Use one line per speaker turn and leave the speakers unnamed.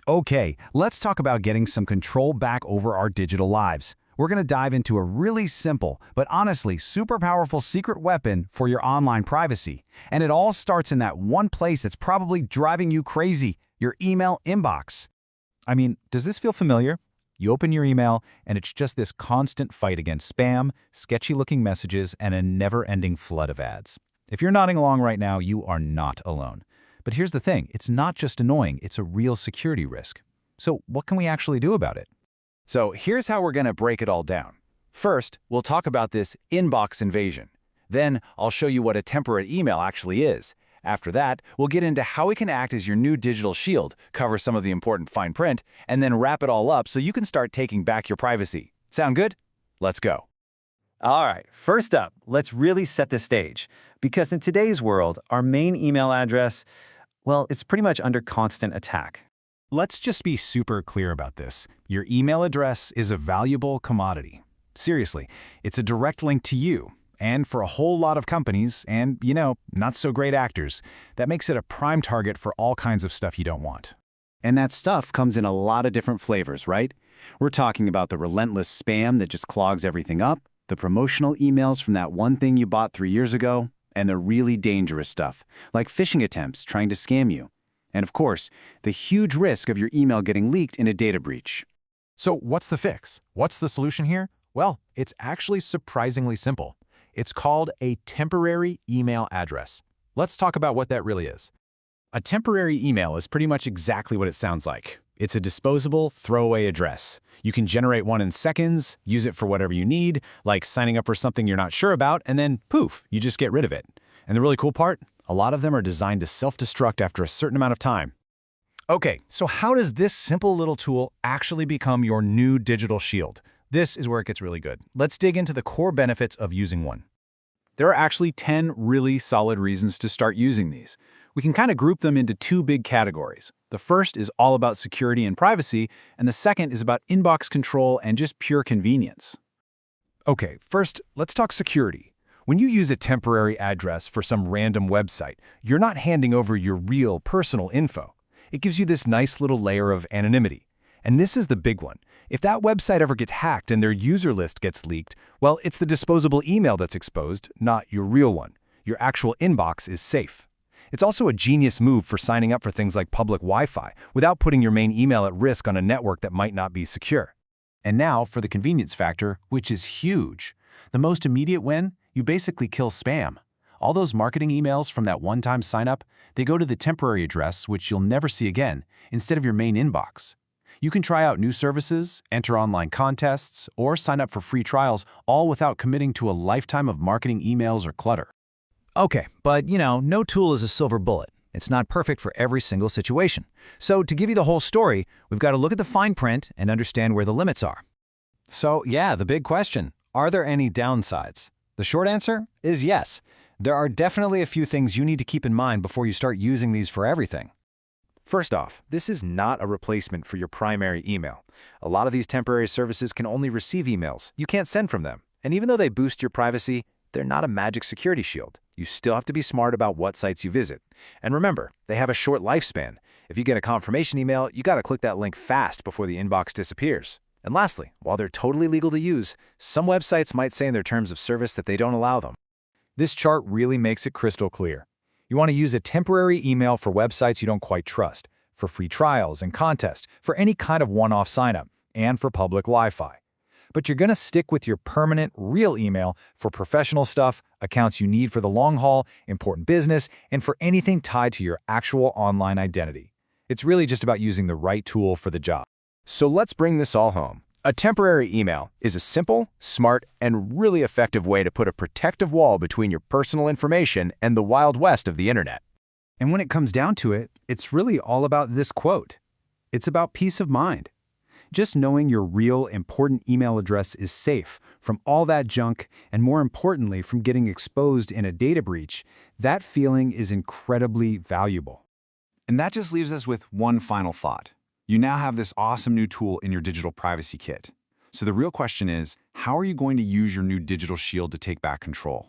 Okay, let's talk about getting some control back over our digital lives. We're going to dive into a really simple, but honestly super powerful secret weapon for your online privacy. And it all starts in that one place that's probably driving you crazy, your email inbox.
I mean, does this feel familiar? You open your email, and it's just this constant fight against spam, sketchy-looking messages, and a never-ending flood of ads. If you're nodding along right now, you are not alone. But here's the thing, it's not just annoying, it's a real security risk. So what can we actually do about it?
So here's how we're going to break it all down. First, we'll talk about this inbox invasion. Then I'll show you what a temporary email actually is. After that, we'll get into how it can act as your new digital shield, cover some of the important fine print, and then wrap it all up so you can start taking back your privacy. Sound good? Let's go.
All right, first up, let's really set the stage. Because in today's world, our main email address, well, it's pretty much under constant attack.
Let's just be super clear about this. Your email address is a valuable commodity. Seriously, it's a direct link to you. And for a whole lot of companies and, not so great actors, that makes it a prime target for all kinds of stuff you don't want.
And that stuff comes in a lot of different flavors, right? We're talking about the relentless spam that just clogs everything up, the promotional emails from that one thing you bought 3 years ago, and the really dangerous stuff, like phishing attempts trying to scam you. And of course, the huge risk of your email getting leaked in a data breach.
So what's the fix? What's the solution here? Well, it's actually surprisingly simple. It's called a temporary email address. Let's talk about what that really is.
A temporary email is pretty much exactly what it sounds like. It's a disposable, throwaway address. You can generate one in seconds, use it for whatever you need, like signing up for something you're not sure about, and then poof, you just get rid of it. And the really cool part? A lot of them are designed to self-destruct after a certain amount of time.
Okay, so how does this simple little tool actually become your new digital shield? This is where it gets really good. Let's dig into the core benefits of using one.
There are actually 10 really solid reasons to start using these. We can kind of group them into two big categories. The first is all about security and privacy, and the second is about inbox control and just pure convenience.
Okay, first, let's talk security. When you use a temporary address for some random website, you're not handing over your real personal info. It gives you this nice little layer of anonymity. And this is the big one. If that website ever gets hacked and their user list gets leaked, well, it's the disposable email that's exposed, not your real one. Your actual inbox is safe. It's also a genius move for signing up for things like public Wi-Fi without putting your main email at risk on a network that might not be secure.
And now for the convenience factor, which is huge. The most immediate win, you basically kill spam. All those marketing emails from that one-time sign-up, they go to the temporary address, which you'll never see again, instead of your main inbox. You can try out new services, enter online contests, or sign up for free trials, all without committing to a lifetime of marketing emails or clutter.
Okay, but no tool is a silver bullet. It's not perfect for every single situation. So to give you the whole story, we've got to look at the fine print and understand where the limits are.
So yeah, the big question, are there any downsides? The short answer is yes. There are definitely a few things you need to keep in mind before you start using these for everything.
First off, this is not a replacement for your primary email. A lot of these temporary services can only receive emails. You can't send from them. And even though they boost your privacy, they're not a magic security shield. You still have to be smart about what sites you visit. And remember, they have a short lifespan. If you get a confirmation email, you gotta click that link fast before the inbox disappears. And lastly, while they're totally legal to use, some websites might say in their terms of service that they don't allow them.
This chart really makes it crystal clear. You want to use a temporary email for websites you don't quite trust, for free trials and contests, for any kind of one-off sign-up, and for public Wi-Fi. But you're going to stick with your permanent, real email for professional stuff, accounts you need for the long haul, important business, and for anything tied to your actual online identity. It's really just about using the right tool for the job.
So let's bring this all home. A temporary email is a simple, smart, and really effective way to put a protective wall between your personal information and the Wild West of the internet.
And when it comes down to it, it's really all about this quote. It's about peace of mind. Just knowing your real, important email address is safe from all that junk and, more importantly, from getting exposed in a data breach, that feeling is incredibly valuable.
And that just leaves us with one final thought. You now have this awesome new tool in your digital privacy kit. So the real question is, how are you going to use your new digital shield to take back control?